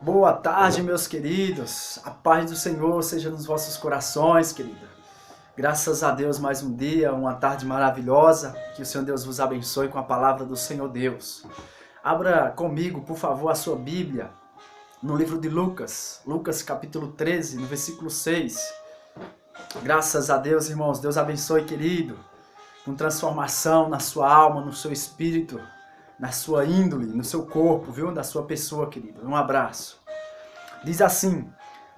Boa tarde, meus queridos. A paz do Senhor seja nos vossos corações, querida. Graças a Deus, mais um dia, uma tarde maravilhosa. Que o Senhor Deus vos abençoe com a palavra do Senhor Deus. Abra comigo, por favor, a sua Bíblia no livro de Lucas. Lucas capítulo 13, no versículo 6. Graças a Deus, irmãos. Deus abençoe, querido. Com transformação na sua alma, no seu espírito, na sua índole, no seu corpo, viu? Da sua pessoa, querido. Um abraço. Diz assim,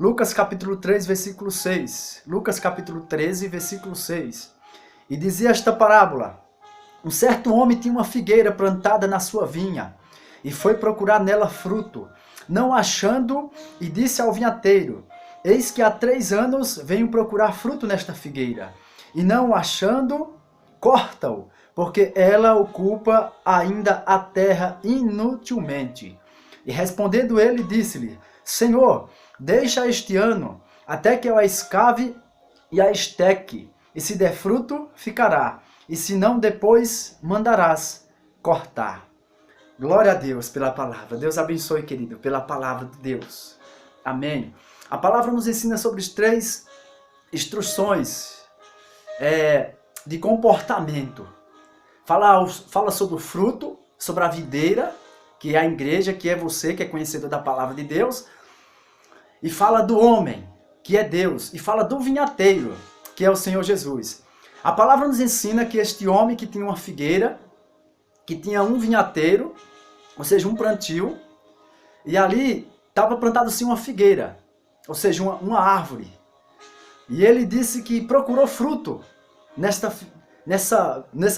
Lucas capítulo 3, versículo 6. Lucas capítulo 13, versículo 6. E dizia esta parábola: um certo homem tinha uma figueira plantada na sua vinha, e foi procurar nela fruto, não achando, e disse ao vinhateiro: eis que há 3 anos venho procurar fruto nesta figueira, e não o achando, corta-o, porque ela ocupa ainda a terra inutilmente. E respondendo ele, disse-lhe: Senhor, deixa este ano, até que eu a escave e a esteque, e se der fruto, ficará, e se não, depois mandarás cortar. Glória a Deus pela palavra. Deus abençoe, querido, pela palavra de Deus. Amém. A palavra nos ensina sobre as 3 instruções de comportamento. Fala sobre o fruto, sobre a videira, que é a igreja, que é você, que é conhecedor da palavra de Deus. E fala do homem, que é Deus. E fala do vinhateiro, que é o Senhor Jesus. A palavra nos ensina que este homem que tinha uma figueira, que tinha um vinhateiro, ou seja, um plantio, e ali estava plantado sim uma figueira, ou seja, uma árvore. E ele disse que procurou fruto nessa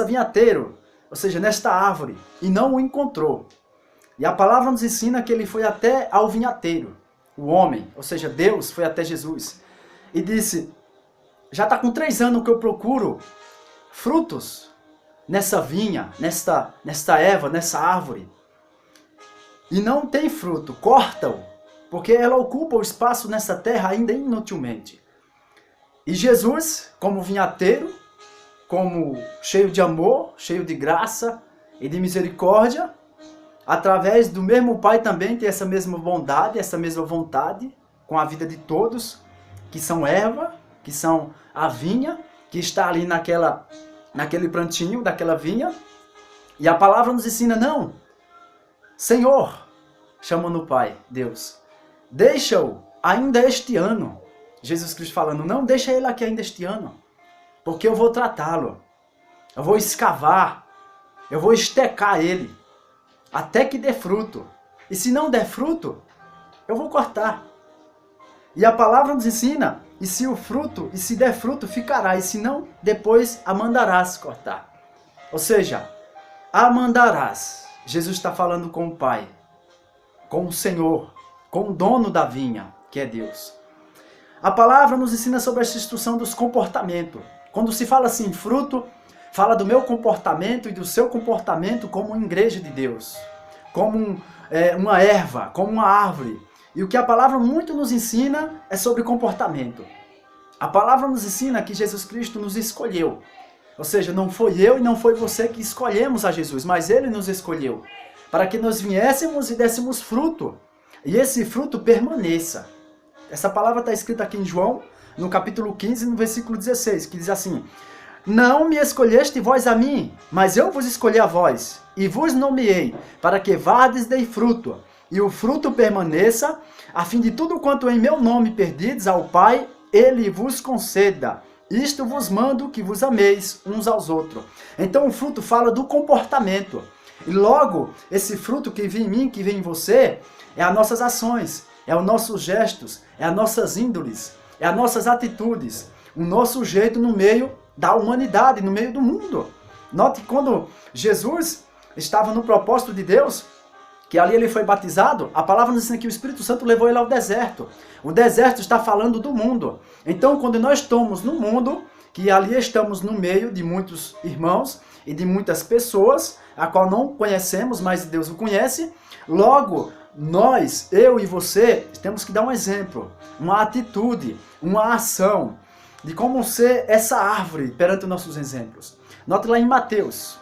vinhateiro, ou seja, nesta árvore, e não o encontrou. E a palavra nos ensina que ele foi até ao vinhateiro, o homem, ou seja, Deus foi até Jesus, e disse: já está com 3 anos que eu procuro frutos nessa vinha, nesta erva, nessa árvore, e não tem fruto, corta-o, porque ela ocupa o espaço nessa terra ainda inutilmente. E Jesus, como vinhateiro, como cheio de amor, cheio de graça e de misericórdia, através do mesmo Pai também tem essa mesma bondade, essa mesma vontade com a vida de todos, que são erva, que são a vinha, que está ali naquele plantinho daquela vinha. E a palavra nos ensina: não, Senhor, chama no Pai, Deus, deixa-o ainda este ano. Jesus Cristo falando: não, deixa ele aqui ainda este ano, porque eu vou tratá-lo, eu vou escavar, eu vou estecar ele, até que dê fruto. E se não der fruto, eu vou cortar. E a palavra nos ensina: e se der fruto, ficará, e se não, depois a mandarás cortar. Ou seja, a mandarás. Jesus está falando com o Pai, com o Senhor, com o dono da vinha, que é Deus. A palavra nos ensina sobre essa instrução dos comportamentos. Quando se fala assim, fruto, fala do meu comportamento e do seu comportamento como uma igreja de Deus, como uma erva, como uma árvore. E o que a palavra muito nos ensina é sobre comportamento. A palavra nos ensina que Jesus Cristo nos escolheu. Ou seja, não foi eu e não foi você que escolhemos a Jesus, mas Ele nos escolheu para que nós viéssemos e dessemos fruto. E esse fruto permaneça. Essa palavra está escrita aqui em João, no capítulo 15, no versículo 16, que diz assim: não me escolheste vós a mim, mas eu vos escolhi a vós, e vos nomeei, para que vardes dei fruto, e o fruto permaneça, a fim de tudo quanto em meu nome perdides ao Pai, Ele vos conceda. Isto vos mando, que vos ameis uns aos outros. Então o fruto fala do comportamento. E logo, esse fruto que vem em mim, que vem em você, é as nossas ações, é os nossos gestos, é as nossas índoles, é as nossas atitudes, o nosso jeito no meio da humanidade, no meio do mundo. Note que quando Jesus estava no propósito de Deus, que ali ele foi batizado, a palavra nos ensina que o Espírito Santo levou ele ao deserto. O deserto está falando do mundo. Então, quando nós estamos no mundo, que ali estamos no meio de muitos irmãos e de muitas pessoas, a qual não conhecemos, mas Deus o conhece, logo, nós, eu e você, temos que dar um exemplo, uma atitude, uma ação, de como ser essa árvore perante os nossos exemplos. Note lá em Mateus.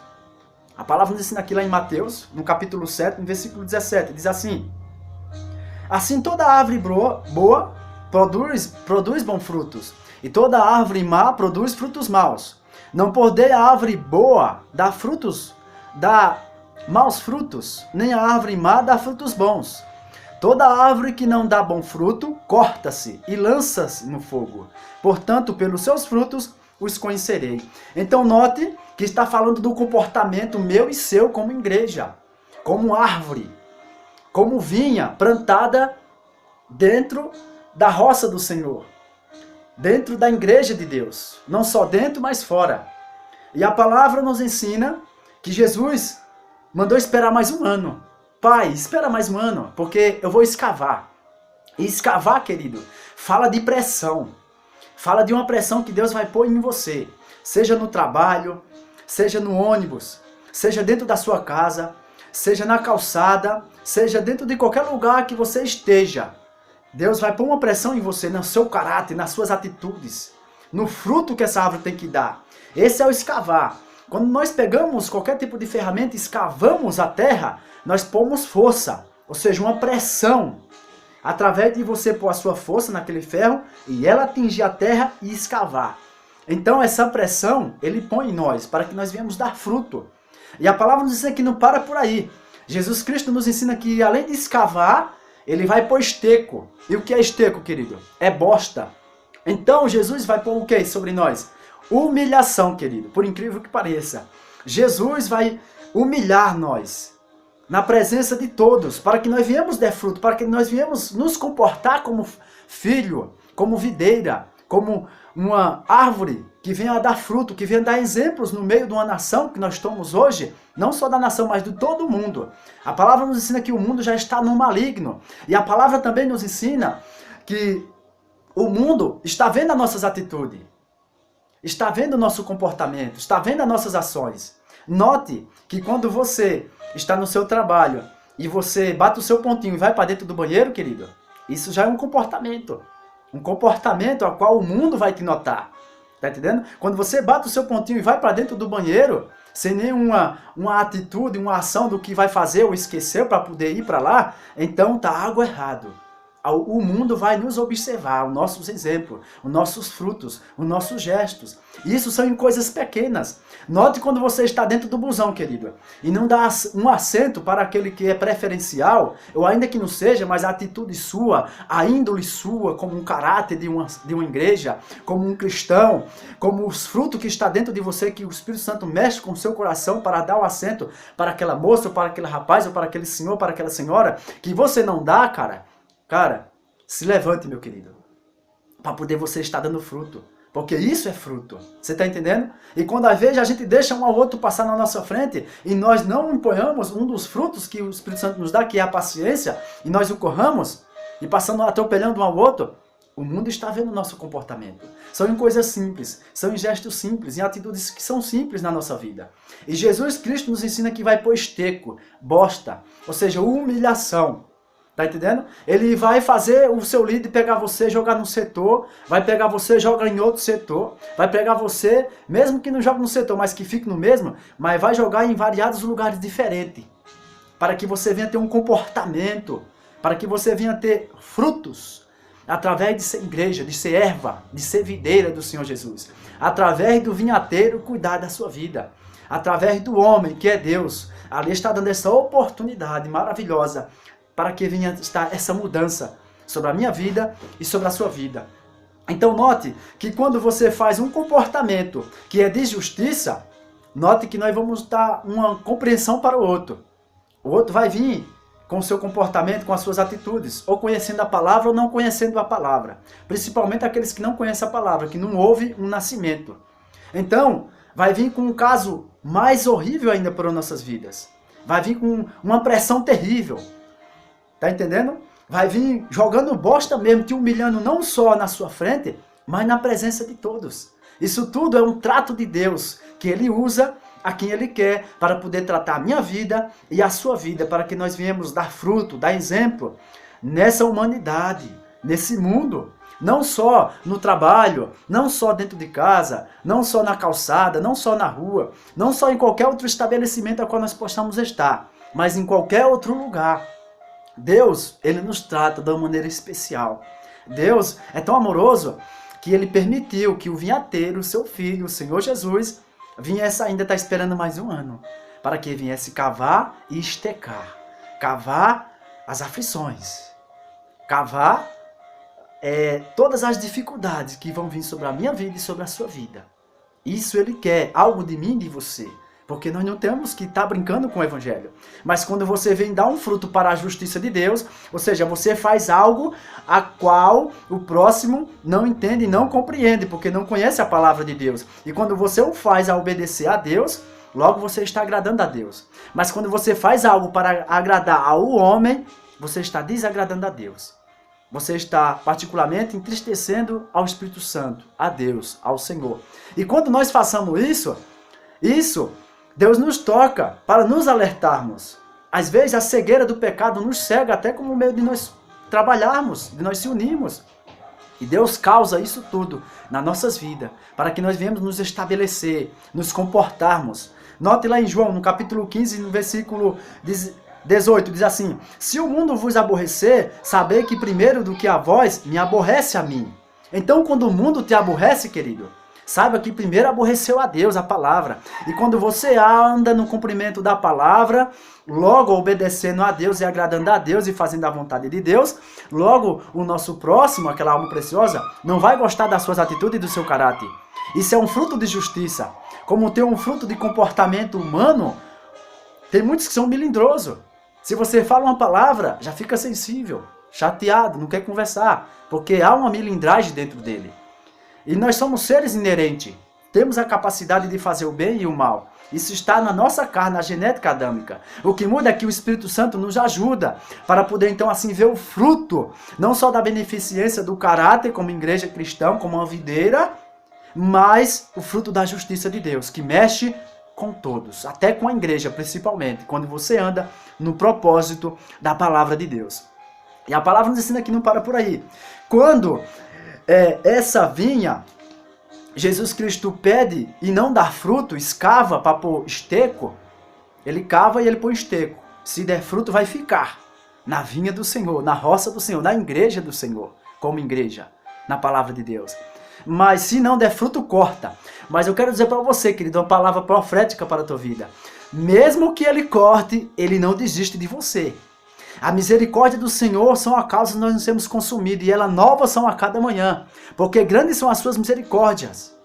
A palavra nos ensina aqui lá em Mateus, no capítulo 7, no versículo 17, diz assim: Assim toda árvore boa produz bons frutos, e toda árvore má produz frutos maus. Não pode a árvore boa dar maus frutos, nem a árvore má dar frutos bons. Toda árvore que não dá bom fruto, corta-se e lança-se no fogo. Portanto, pelos seus frutos os conhecerei. Então note que está falando do comportamento meu e seu como igreja, como árvore, como vinha plantada dentro da roça do Senhor, dentro da igreja de Deus, não só dentro, mas fora. E a palavra nos ensina que Jesus mandou esperar mais um ano. Pai, espera mais um ano, porque eu vou escavar. E escavar, querido, fala de pressão. Fala de uma pressão que Deus vai pôr em você. Seja no trabalho, seja no ônibus, seja dentro da sua casa, seja na calçada, seja dentro de qualquer lugar que você esteja. Deus vai pôr uma pressão em você, no seu caráter, nas suas atitudes, no fruto que essa árvore tem que dar. Esse é o escavar. Quando nós pegamos qualquer tipo de ferramenta e escavamos a terra, nós pomos força, ou seja, uma pressão, através de você pôr a sua força naquele ferro e ela atingir a terra e escavar. Então essa pressão ele põe em nós, para que nós venhamos dar fruto. E a palavra nos ensina que não para por aí. Jesus Cristo nos ensina que além de escavar, ele vai pôr esteco. E o que é esteco, querido? É bosta. Então Jesus vai pôr o que sobre nós? Humilhação, querido, por incrível que pareça. Jesus vai humilhar nós na presença de todos, para que nós venhamos dar fruto, para que nós venhamos nos comportar como filho, como videira, como uma árvore que venha a dar fruto, que venha a dar exemplos no meio de uma nação que nós estamos hoje, não só da nação, mas de todo o mundo. A palavra nos ensina que o mundo já está no maligno, e a palavra também nos ensina que o mundo está vendo as nossas atitudes, está vendo o nosso comportamento, está vendo as nossas ações. Note que quando você está no seu trabalho e você bate o seu pontinho e vai para dentro do banheiro, querido, isso já é um comportamento ao qual o mundo vai te notar. Tá entendendo? Quando você bate o seu pontinho e vai para dentro do banheiro, sem nenhuma atitude, uma ação do que vai fazer ou esqueceu para poder ir para lá, então tá algo errado. O mundo vai nos observar, os nossos exemplos, os nossos frutos, os nossos gestos. E isso são em coisas pequenas. Note quando você está dentro do busão, querido, e não dá um assento para aquele que é preferencial, ou ainda que não seja, mas a atitude sua, a índole sua, como um caráter de uma igreja, como um cristão, como os frutos que está dentro de você, que o Espírito Santo mexe com o seu coração para dar o assento para aquela moça, ou para aquele rapaz, ou para aquele senhor, para aquela senhora, que você não dá, Cara, se levante, meu querido, para poder você estar dando fruto. Porque isso é fruto. Você está entendendo? E quando às vezes a gente deixa um ao outro passar na nossa frente e nós não empunhamos um dos frutos que o Espírito Santo nos dá, que é a paciência, e nós o corramos, e passando atropelando um ao outro, o mundo está vendo o nosso comportamento. São em coisas simples, são em gestos simples, em atitudes que são simples na nossa vida. E Jesus Cristo nos ensina que vai pôr esteco, bosta, ou seja, humilhação. Tá entendendo? Ele vai fazer o seu líder pegar você, jogar num setor, vai pegar você, joga em outro setor, vai pegar você, mesmo que não jogue no setor, mas que fique no mesmo, mas vai jogar em variados lugares diferentes, para que você venha ter um comportamento, para que você venha ter frutos, através de ser igreja, de ser erva, de ser videira do Senhor Jesus, através do vinhateiro cuidar da sua vida, através do homem que é Deus, ali está dando essa oportunidade maravilhosa, para que venha estar essa mudança sobre a minha vida e sobre a sua vida. Então note que quando você faz um comportamento que é de justiça, note que nós vamos dar uma compreensão para o outro. O outro vai vir com o seu comportamento, com as suas atitudes, ou conhecendo a palavra ou não conhecendo a palavra. Principalmente aqueles que não conhecem a palavra, que não houve um nascimento. Então, vai vir com um caso mais horrível ainda para as nossas vidas. Vai vir com uma pressão terrível. Tá entendendo? Vai vir jogando bosta mesmo, te humilhando não só na sua frente, mas na presença de todos. Isso tudo é um trato de Deus, que Ele usa a quem Ele quer, para poder tratar a minha vida e a sua vida, para que nós venhamos dar fruto, dar exemplo, nessa humanidade, nesse mundo. Não só no trabalho, não só dentro de casa, não só na calçada, não só na rua, não só em qualquer outro estabelecimento a qual nós possamos estar, mas em qualquer outro lugar. Deus, ele nos trata de uma maneira especial. Deus é tão amoroso que ele permitiu que o vinhateiro, seu filho, o Senhor Jesus, viesse ainda estar esperando mais um ano, para que viesse cavar e estecar. Cavar as aflições. Cavar todas as dificuldades que vão vir sobre a minha vida e sobre a sua vida. Isso ele quer, algo de mim e de você. Porque nós não temos que estar brincando com o evangelho. Mas quando você vem dar um fruto para a justiça de Deus, ou seja, você faz algo a qual o próximo não entende e não compreende, porque não conhece a palavra de Deus. E quando você o faz a obedecer a Deus, logo você está agradando a Deus. Mas quando você faz algo para agradar ao homem, você está desagradando a Deus. Você está particularmente entristecendo ao Espírito Santo, a Deus, ao Senhor. E quando nós façamos isso, Deus nos toca para nos alertarmos. Às vezes a cegueira do pecado nos cega até como meio de nós trabalharmos, de nós se unirmos. E Deus causa isso tudo nas nossas vidas, para que nós venhamos nos estabelecer, nos comportarmos. Note lá em João, no capítulo 15, no versículo 18, diz assim: se o mundo vos aborrecer, sabei que primeiro do que a vós, me aborrece a mim. Então quando o mundo te aborrece, querido, saiba que primeiro aborreceu a Deus, a palavra. E quando você anda no cumprimento da palavra, logo obedecendo a Deus e agradando a Deus e fazendo a vontade de Deus, logo o nosso próximo, aquela alma preciosa, não vai gostar das suas atitudes e do seu caráter. Isso é um fruto de justiça. Como tem um fruto de comportamento humano, tem muitos que são melindrosos. Se você fala uma palavra, já fica sensível, chateado, não quer conversar, porque há uma melindragem dentro dele. E nós somos seres inerentes. Temos a capacidade de fazer o bem e o mal. Isso está na nossa carne, na genética adâmica. O que muda é que o Espírito Santo nos ajuda para poder então assim ver o fruto, não só da beneficência do caráter como igreja cristã, como uma videira, mas o fruto da justiça de Deus, que mexe com todos, até com a igreja principalmente, quando você anda no propósito da palavra de Deus. E a palavra nos ensina que não para por aí. Quando essa vinha, Jesus Cristo pede e não dá fruto, escava para pôr esteco, ele cava e ele põe esteco. Se der fruto, vai ficar na vinha do Senhor, na roça do Senhor, na igreja do Senhor, como igreja, na palavra de Deus. Mas se não der fruto, corta. Mas eu quero dizer para você, querido, uma palavra profética para a tua vida. Mesmo que ele corte, ele não desiste de você. A misericórdia do Senhor são a causa de nós não sermos consumidos, e elas novas são a cada manhã, porque grandes são as suas misericórdias.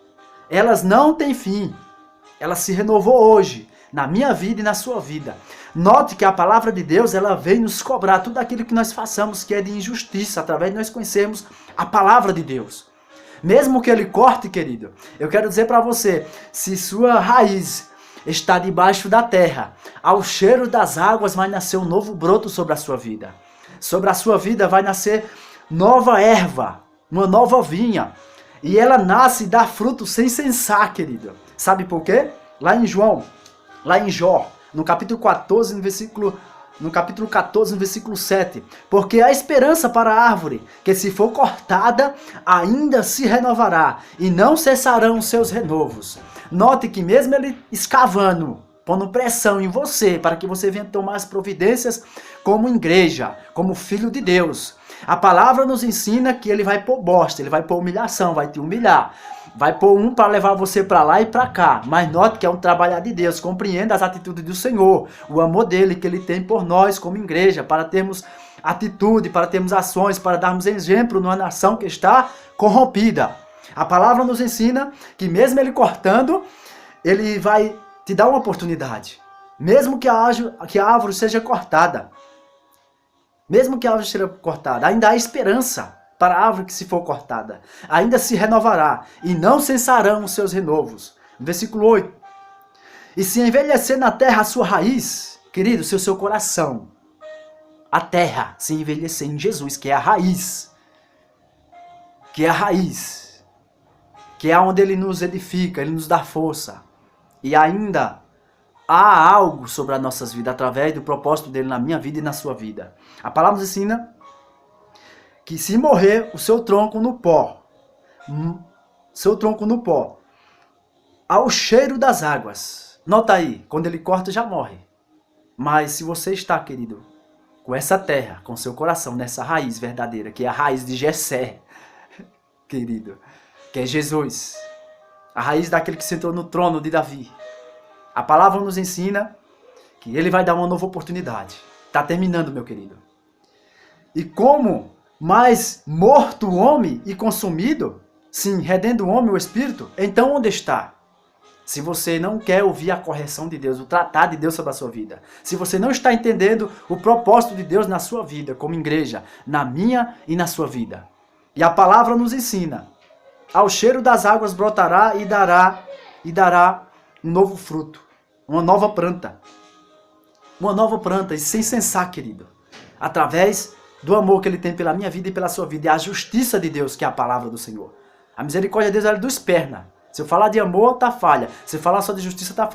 Elas não têm fim. Ela se renovou hoje, na minha vida e na sua vida. Note que a palavra de Deus, ela vem nos cobrar tudo aquilo que nós façamos, que é de injustiça, através de nós conhecermos a palavra de Deus. Mesmo que ele corte, querido, eu quero dizer para você, se sua raiz está debaixo da terra, ao cheiro das águas vai nascer um novo broto sobre a sua vida. Sobre a sua vida vai nascer nova erva, uma nova vinha. E ela nasce e dá fruto sem cessar, querido. Sabe por quê? Lá em Jó, no capítulo 14, no versículo 7. Porque há esperança para a árvore, que se for cortada, ainda se renovará, e não cessarão os seus renovos. Note que mesmo ele escavando, pondo pressão em você, para que você venha tomar as providências como igreja, como filho de Deus. A palavra nos ensina que ele vai pôr bosta, ele vai pôr humilhação, vai te humilhar. Vai pôr um para levar você para lá e para cá. Mas note que é um trabalhar de Deus. Compreenda as atitudes do Senhor. O amor dele que ele tem por nós como igreja. Para termos atitude, para termos ações, para darmos exemplo numa nação que está corrompida. A palavra nos ensina que mesmo ele cortando, ele vai te dar uma oportunidade. Mesmo que a árvore seja cortada. Mesmo que a árvore seja cortada, ainda há esperança. Para a árvore que se for cortada, ainda se renovará, e não cessarão os seus renovos. Versículo 8. E se envelhecer na terra a sua raiz, querido, seu coração, a terra se envelhecer em Jesus, que é a raiz, que é onde ele nos edifica, ele nos dá força, e ainda há algo sobre as nossas vidas, através do propósito dele na minha vida e na sua vida. A palavra nos ensina que se morrer o seu tronco no pó, ao cheiro das águas. Nota aí, quando ele corta já morre. Mas se você está, querido, com essa terra, com seu coração, nessa raiz verdadeira, que é a raiz de Jessé, querido, que é Jesus, a raiz daquele que sentou no trono de Davi. A palavra nos ensina que ele vai dar uma nova oportunidade. Está terminando, meu querido. E como mais morto o homem e consumido, sim, redendo o homem o espírito, então onde está? Se você não quer ouvir a correção de Deus, o tratar de Deus sobre a sua vida, se você não está entendendo o propósito de Deus na sua vida, como igreja, na minha e na sua vida. E a palavra nos ensina, ao cheiro das águas brotará e dará um novo fruto, uma nova planta. Uma nova planta, e sem cessar, querido, através do amor que ele tem pela minha vida e pela sua vida, e a justiça de Deus, que é a palavra do Senhor. A misericórdia de Deus, ela não esperna. Se eu falar de amor, tá falha. Se eu falar só de justiça, tá falha.